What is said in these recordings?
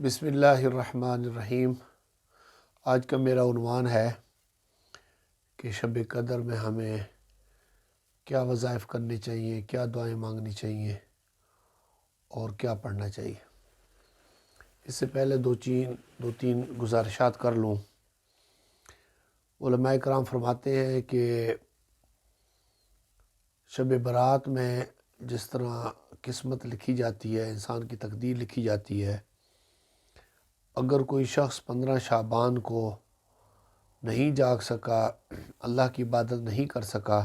بسم اللہ الرحمن الرحیم۔ آج کا میرا عنوان ہے کہ شب قدر میں ہمیں کیا وظائف کرنے چاہیے، کیا دعائیں مانگنی چاہیے اور کیا پڑھنا چاہیے۔ اس سے پہلے دو تین گزارشات کر لوں۔ علماء کرام فرماتے ہیں کہ شب برات میں جس طرح قسمت لکھی جاتی ہے، انسان کی تقدیر لکھی جاتی ہے، اگر کوئی شخص 15 شعبان کو نہیں جاگ سکا، اللہ کی عبادت نہیں کر سکا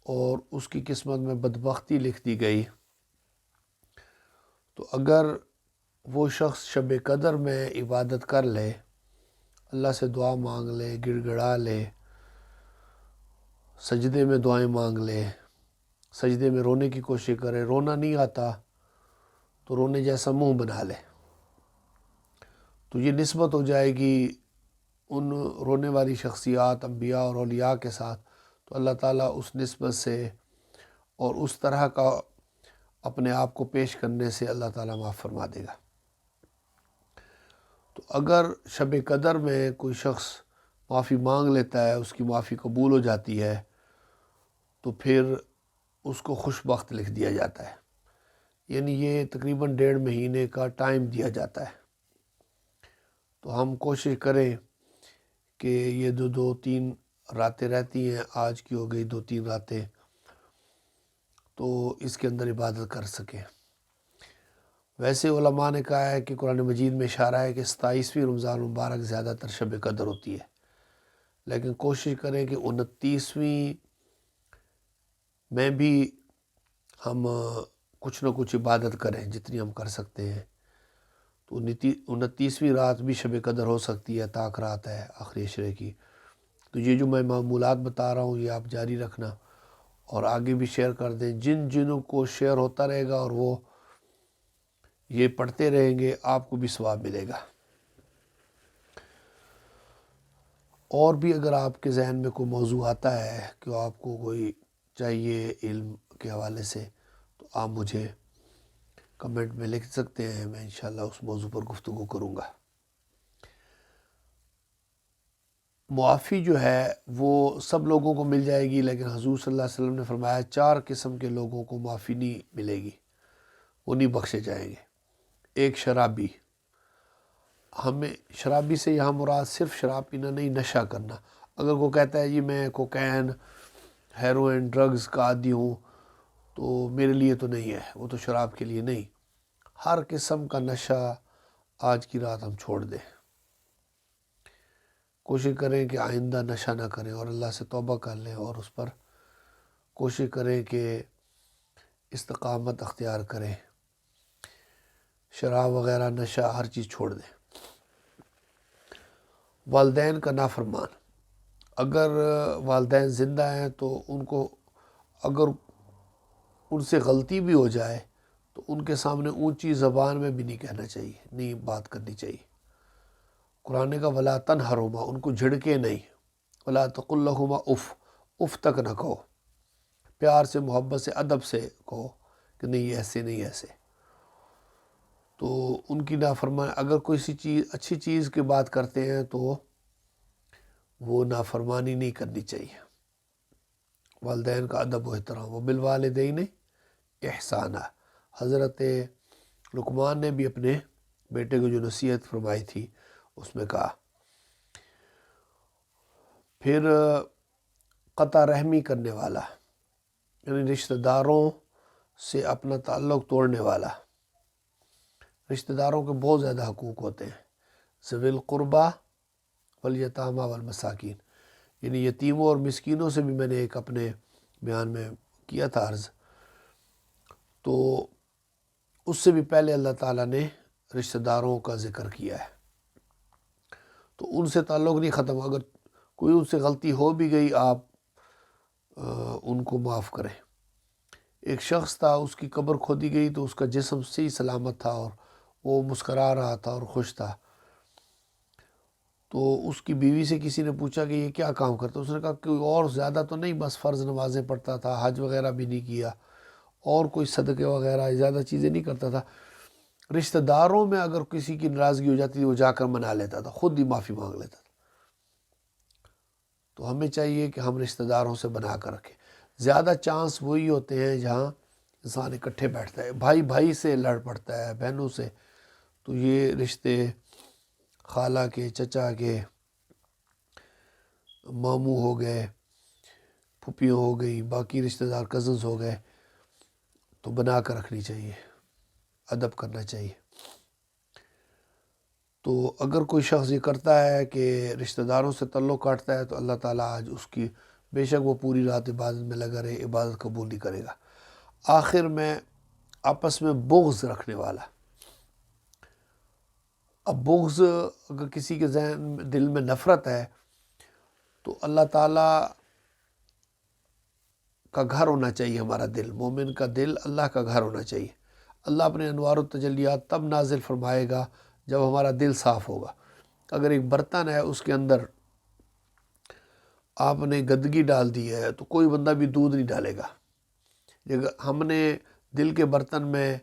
اور اس کی قسمت میں بدبختی لکھ دی گئی، تو اگر وہ شخص شب قدر میں عبادت کر لے، اللہ سے دعا مانگ لے، گڑ گڑا لے، سجدے میں دعائیں مانگ لے، سجدے میں رونے کی کوشش کرے، رونا نہیں آتا تو رونے جیسا منہ بنا لے، تو یہ نسبت ہو جائے گی ان رونے والی شخصیات انبیاء اور اولیاء کے ساتھ، تو اللہ تعالیٰ اس نسبت سے اور اس طرح کا اپنے آپ کو پیش کرنے سے اللہ تعالیٰ معاف فرما دے گا۔ تو اگر شب قدر میں کوئی شخص معافی مانگ لیتا ہے، اس کی معافی قبول ہو جاتی ہے، تو پھر اس کو خوش بخت لکھ دیا جاتا ہے، یعنی یہ تقریباً 1.5 مہینے کا ٹائم دیا جاتا ہے۔ تو ہم کوشش کریں کہ یہ دو تین راتیں رہتی ہیں، آج کی ہو گئی 2-3 راتیں، تو اس کے اندر عبادت کر سکیں۔ ویسے علماء نے کہا ہے کہ قرآن مجید میں اشارہ ہے کہ 27ویں رمضان مبارک زیادہ تر شب قدر ہوتی ہے، لیکن کوشش کریں کہ 29ویں میں بھی ہم کچھ نہ کچھ عبادت کریں جتنی ہم کر سکتے ہیں۔ تو 29ویں رات بھی شب قدر ہو سکتی ہے، طاق رات ہے آخری عشرے کی۔ تو یہ جو میں معمولات بتا رہا ہوں یہ آپ جاری رکھنا اور آگے بھی شیئر کر دیں، جنوں کو شیئر ہوتا رہے گا اور وہ یہ پڑھتے رہیں گے، آپ کو بھی ثواب ملے گا۔ اور بھی اگر آپ کے ذہن میں کوئی موضوع آتا ہے کہ آپ کو کوئی چاہیے علم کے حوالے سے، تو آپ مجھے کمنٹ میں لکھ سکتے ہیں، میں انشاءاللہ اس موضوع پر گفتگو کروں گا۔ معافی جو ہے وہ سب لوگوں کو مل جائے گی، لیکن حضور صلی اللہ علیہ وسلم نے فرمایا 4 قسم کے لوگوں کو معافی نہیں ملے گی، وہ نہیں بخشے جائیں گے۔ ایک شرابی، ہمیں شرابی سے یہاں مراد صرف شراب پینا نہیں، نشہ کرنا۔ اگر کوئی کہتا ہے جی میں کوکین، ہیروئن، ڈرگز کا عادی ہوں تو میرے لیے تو نہیں ہے، وہ تو شراب کے لیے نہیں، ہر قسم کا نشہ آج کی رات ہم چھوڑ دیں، کوشش کریں کہ آئندہ نشہ نہ کریں اور اللہ سے توبہ کر لیں اور اس پر کوشش کریں کہ استقامت اختیار کریں، شراب وغیرہ نشہ ہر چیز چھوڑ دیں۔ والدین کا نافرمان، اگر والدین زندہ ہیں تو ان کو اگر ان سے غلطی بھی ہو جائے تو ان کے سامنے اونچی زبان میں بھی نہیں کہنا چاہیے، نہیں بات کرنی چاہیے۔ قرآن کا ولا تنہرہما، ان کو جھڑکے نہیں، ولا تقل لہما اف، اف تک نہ کہو، پیار سے، محبت سے، ادب سے کہو کہ نہیں ایسے نہیں ایسے۔ تو ان کی نافرمانی، اگر کوئی سی چیز اچھی چیز کی بات کرتے ہیں تو وہ نافرمانی نہیں کرنی چاہیے۔ والدین کا ادب و احترام، وبالوالدین احسانہ، حضرت لقمان نے بھی اپنے بیٹے کو جو نصیحت فرمائی تھی اس میں کہا۔ پھر قطع رحمی کرنے والا، یعنی رشتہ داروں سے اپنا تعلق توڑنے والا۔ رشتہ داروں کے بہت زیادہ حقوق ہوتے ہیں، ذوی القربہ والیتامى والمساکین، یعنی یتیموں اور مسکینوں سے بھی میں نے ایک اپنے بیان میں کیا تھا عرض، تو اس سے بھی پہلے اللہ تعالیٰ نے رشتہ داروں کا ذکر کیا ہے، تو ان سے تعلق نہیں ختم، اگر کوئی ان سے غلطی ہو بھی گئی آپ ان کو معاف کریں۔ ایک شخص تھا، اس کی قبر کھودی گئی تو اس کا جسم صحیح سلامت تھا اور وہ مسکرا رہا تھا اور خوش تھا، تو اس کی بیوی سے کسی نے پوچھا کہ یہ کیا کام کرتا، اس نے کہا کہ اور زیادہ تو نہیں، بس فرض نمازیں پڑھتا تھا، حج وغیرہ بھی نہیں کیا، اور کوئی صدقے وغیرہ زیادہ چیزیں نہیں کرتا تھا، رشتہ داروں میں اگر کسی کی ناراضگی ہو جاتی تھی وہ جا کر منا لیتا تھا، خود ہی معافی مانگ لیتا تھا۔ تو ہمیں چاہیے کہ ہم رشتہ داروں سے بنا کر رکھیں۔ زیادہ چانس وہی ہوتے ہیں جہاں انسان اکٹھے بیٹھتا ہے، بھائی بھائی سے لڑ پڑتا ہے، بہنوں سے، تو یہ رشتے خالہ کے، چچا کے، ماموں ہو گئے، پھپھیوں ہو گئی، باقی رشتہ دار کزنز ہو گئے، تو بنا کر رکھنی چاہیے، ادب کرنا چاہیے۔ تو اگر کوئی شخص یہ کرتا ہے کہ رشتہ داروں سے تعلق کاٹتا ہے تو اللہ تعالیٰ آج اس کی، بے شک وہ پوری رات عبادت میں لگا رہے، عبادت قبول نہیں کرے گا۔ آخر میں آپس میں بغض رکھنے والا، اب بغض اگر کسی کے ذہن دل میں نفرت ہے تو اللہ تعالیٰ کا گھر ہونا چاہیے ہمارا دل، مومن کا دل اللہ کا گھر ہونا چاہیے۔ اللہ اپنے انوار و تجلیات تب نازل فرمائے گا جب ہمارا دل صاف ہوگا۔ اگر ایک برتن ہے اس کے اندر آپ نے گندگی ڈال دی ہے تو کوئی بندہ بھی دودھ نہیں ڈالے گا۔ اگر ہم نے دل کے برتن میں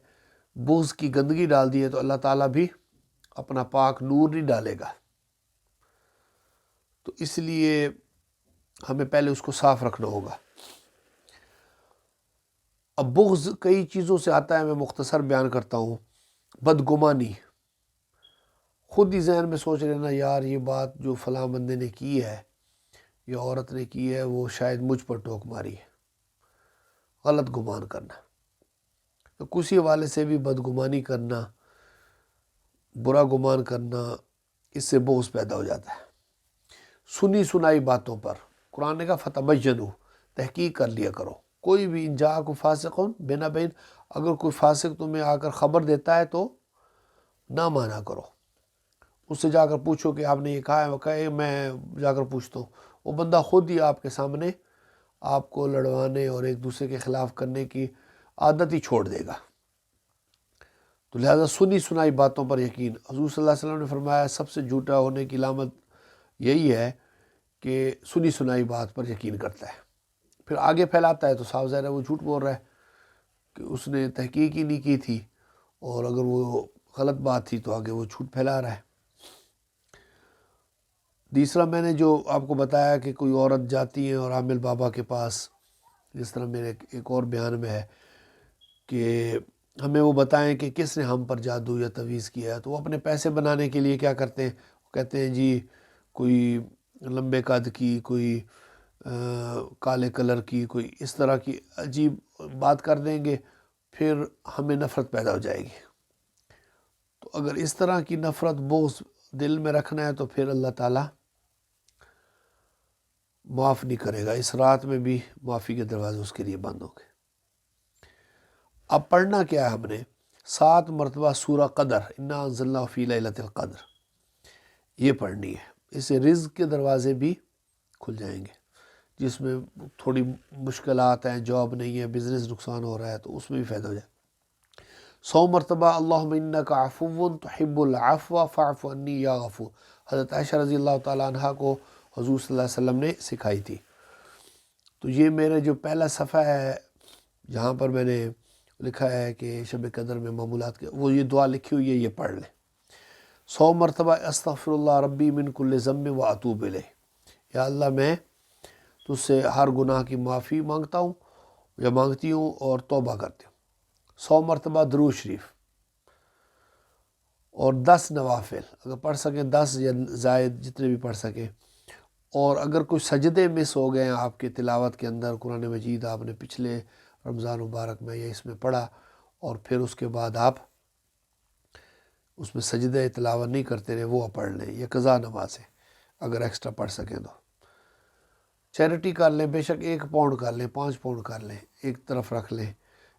بغض کی گندگی ڈال دی ہے تو اللہ تعالیٰ بھی اپنا پاک نور نہیں ڈالے گا۔ تو اس لیے ہمیں پہلے اس کو صاف رکھنا ہوگا۔ اب بغض کئی چیزوں سے آتا ہے، میں مختصر بیان کرتا ہوں۔ بدگمانی، خود ہی ذہن میں سوچ لینا یار یہ بات جو فلاں بندے نے کی ہے یا عورت نے کی ہے وہ شاید مجھ پر ٹوک ماری ہے، غلط گمان کرنا۔ تو کسی حوالے سے بھی بدگمانی کرنا، برا گمان کرنا، اس سے بغض پیدا ہو جاتا ہے۔ سنی سنائی باتوں پر قرآن نے کہا فتبینوا، تحقیق کر لیا کرو۔ کوئی بھی ان جاءکم فاسق بنبأ، اگر کوئی فاسق تمہیں آ کر خبر دیتا ہے تو نہ مانا کرو، اس سے جا کر پوچھو کہ آپ نے یہ کہا ہے، وہ کہے میں جا کر پوچھتا ہوں، وہ بندہ خود ہی آپ کے سامنے آپ کو لڑوانے اور ایک دوسرے کے خلاف کرنے کی عادت ہی چھوڑ دے گا۔ تو لہذا سنی سنائی باتوں پر یقین، حضور صلی اللہ علیہ وسلم نے فرمایا سب سے جھوٹا ہونے کی علامت یہی ہے کہ سنی سنائی بات پر یقین کرتا ہے، پھر آگے پھیلاتا ہے تو صاف ظاہر ہے وہ جھوٹ بول رہا ہے کہ اس نے تحقیق ہی نہیں کی تھی، اور اگر وہ غلط بات تھی تو آگے وہ جھوٹ پھیلا رہا ہے۔ تیسرا میں نے جو آپ کو بتایا کہ کوئی عورت جاتی ہے اور عامل بابا کے پاس، جس طرح میرے ایک اور بیان میں ہے کہ ہمیں وہ بتائیں کہ کس نے ہم پر جادو یا تعویذ کیا ہے، تو وہ اپنے پیسے بنانے کے لیے کیا کرتے ہیں، وہ کہتے ہیں جی کوئی لمبے قد کی، کوئی کالے کلر کی، کوئی اس طرح کی عجیب بات کر دیں گے، پھر ہمیں نفرت پیدا ہو جائے گی۔ تو اگر اس طرح کی نفرت بغض دل میں رکھنا ہے تو پھر اللہ تعالیٰ معاف نہیں کرے گا، اس رات میں بھی معافی کے دروازے اس کے لیے بند ہوں گے۔ اب پڑھنا کیا ہے ہم نے، 7 مرتبہ سورہ قدر، انا انزلناہ فی لیلۃ القدر، یہ پڑھنی ہے۔ اس سے رزق کے دروازے بھی کھل جائیں گے، جس میں تھوڑی مشکلات ہیں، جاب نہیں ہے، بزنس نقصان ہو رہا ہے، تو اس میں بھی فائدہ ہو جائے۔ 100 مرتبہ اللہم انک عفو تحب العفو فاعف عنی یا غفور، حضرت عائشہ رضی اللہ تعالیٰ عنہ کو حضور صلی اللہ علیہ وسلم نے سکھائی تھی۔ تو یہ میرے جو پہلا صفحہ ہے جہاں پر میں نے لکھا ہے کہ شب قدر میں معمولات کے، وہ یہ دعا لکھی ہوئی ہے، یہ پڑھ لیں۔ 100 مرتبہ استغفر اللہ ربی من کل ذنب و اتوب الیہ، یا اللہ میں تجھ سے ہر گناہ کی معافی مانگتا ہوں یا مانگتی ہوں اور توبہ کرتی ہوں۔ 100 مرتبہ درود شریف، اور 10 نوافل اگر پڑھ سکیں، 10 یا زائد جتنے بھی پڑھ سکیں۔ اور اگر کوئی سجدے مس ہو گئے ہیں آپ کے تلاوت کے اندر، قرآن مجید آپ نے پچھلے رمضان مبارک میں یا اس میں پڑھا اور پھر اس کے بعد آپ اس میں سجدہ تلاوت نہیں کرتے رہے، وہ پڑھ لیں، یا قضا نماز ہے اگر ایکسٹرا پڑھ سکیں تو۔ چیریٹی کر لیں، بے شک 1 پاؤنڈ کر لیں، 5 پاؤنڈ کر لیں، ایک طرف رکھ لیں،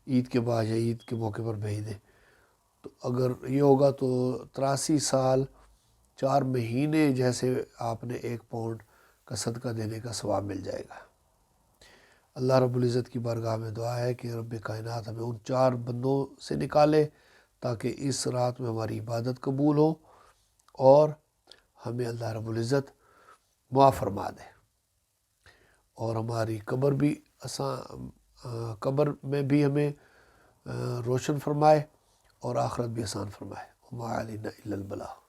عید کے بعد یا عید کے موقع پر بھیج دیں۔ تو اگر یہ ہوگا تو 83 سال 4 مہینے جیسے آپ نے 1 پاؤنڈ کا صدقہ دینے کا ثواب مل جائے گا۔ اللہ رب العزت کی بارگاہ میں دعا ہے کہ رب کائنات ہمیں ان 4 بندوں سے نکالے تاکہ اس رات میں ہماری عبادت قبول ہو اور ہمیں اللہ رب العزت معاف فرما دے، اور ہماری قبر میں بھی ہمیں روشن فرمائے، اور آخرت بھی آسان فرمائے۔ وما علینا الا البلاغ۔